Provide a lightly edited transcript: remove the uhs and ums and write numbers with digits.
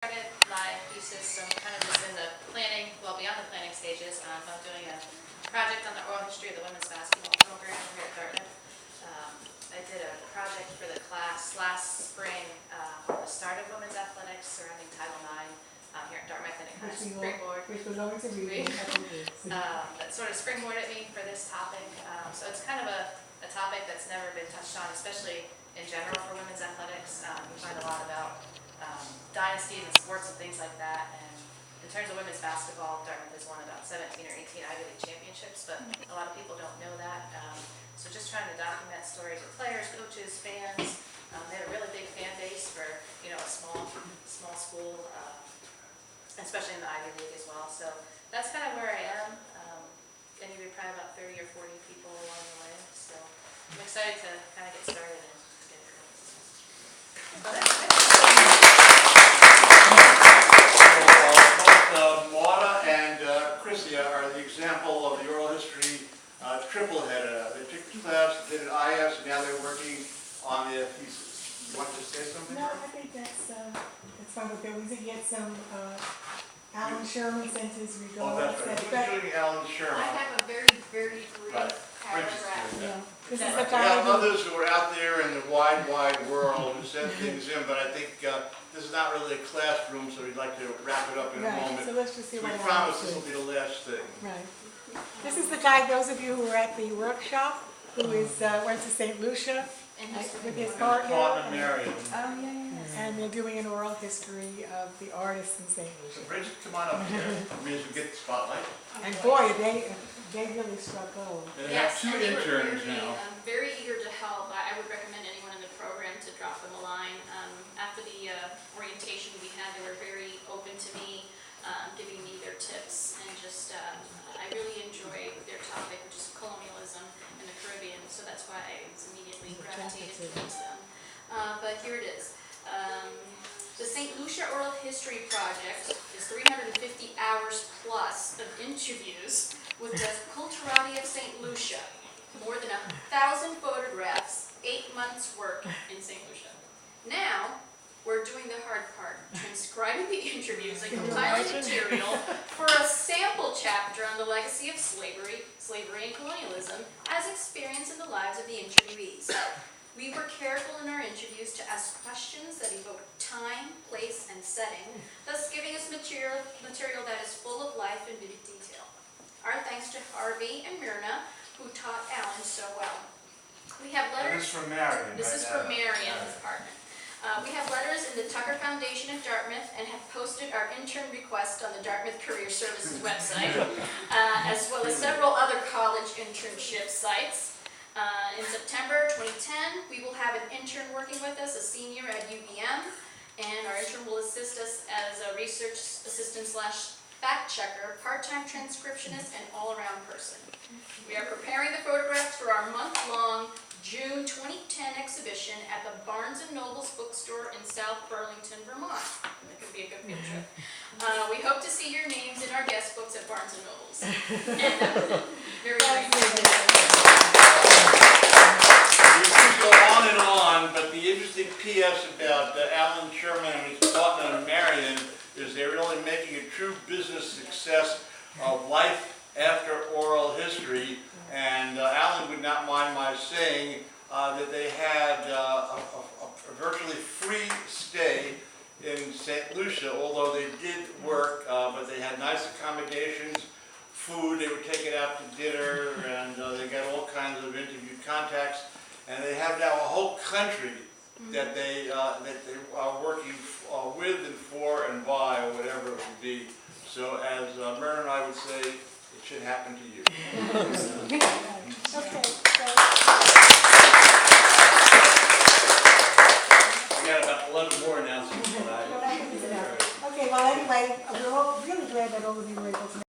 started my thesis, so I'm kind of just in the planning, well beyond the planning stages. I'm doing a project on the oral history of the women's basketball program here at Dartmouth. I did a project for the class last spring on the start of women's athletics surrounding Title IX here at Dartmouth, and it kind of springboarded. Which was always a reading. That sort of springboarded me for this topic. So it's kind of a topic that's never been touched on, especially in general for women's athletics. We find a lot about dynasties and sports and things like that. And in terms of women's basketball, Dartmouth has won about 17 or 18 Ivy League championships, but a lot of people don't know that. So just trying to document stories of players, coaches, fans. They have a really big fan base for a small school, especially in the Ivy League as well. So that's kind of where I am. Interviewed probably about 30 or 40 people along the way. So I'm excited to kind of get started and get it going. Both Mauda and Christiann are the example of the oral history triple-header. They took the class, did an IS, and now they're working on their thesis. You want to say something? No, I think that's fine. But there was yet some Alan Sherman sent his Oh, regards. that's right. Who's doing Alan Sherman? I have a very, very brief paragraph. Yeah. This is We the guy have who, others who are out there in the wide, wide world who send things in, but I think this is not really a classroom, so we'd like to wrap it up in a right, moment. so let's just see We what promise happens. this will be the last thing. Right. This is the guy, those of you who were at the workshop, who went to St. Lucia with his partner. Partner Marion. Oh, yeah. And they're doing an oral history of the artists in St. So Lucia. Bridget, come on up here. I mean, as we get the spotlight. And boy, they really struck gold. And they have two and they were interns very, now. very eager to help. I would recommend anyone in the program to drop them a line. After the orientation we had, they were very open to me, giving me their tips, and just I really enjoy their topic, which is colonialism in the Caribbean. So that's why I was immediately gravitated towards them. But here it is. The St. Lucia Oral History Project is 350 hours plus of interviews with the culturati of St. Lucia, more than 1,000 photographs, 8 months work in St. Lucia. Now, we're doing the hard part, transcribing the interviews and compiling material for a sample chapter on the legacy of slavery and colonialism as experienced in the lives of the interviewees. We were careful in our interviews to ask questions that evoke time, place, and setting, thus giving us material that is full of life and vivid detail. Our thanks to Harvey and Myrna, who taught Alan so well. We have letters. This is from Marion. This is from Marion, his partner. We have letters in the Tucker Foundation of Dartmouth and have posted our intern request on the Dartmouth Career Services website, as well as several other college internship sites. In September 2010, we will have an intern working with us, a senior at UVM, and our intern will assist us as a research assistant / fact checker, part-time transcriptionist, and all-around person. We are preparing the photographs for our month-long June 2010 exhibition at the Barnes & Noble's bookstore in South Burlington, Vermont. That could be a good field trip. We hope to see your names in our guest books at Barnes & Noble's. And that was it. Very briefly. We could go on, but the interesting PS about Alan Sherman and his partner Marion is they're really making a true business success of life after oral history. And Alan would not mind my saying that they had a virtually free stay in St. Lucia, although they did work, but they had nice accommodations, food, they were taken out to dinner, and they got all kinds of interviewed contacts. And they have now a whole country that they are working with and for and by, or whatever it would be. So as Myrna and I would say, it should happen to you. Okay.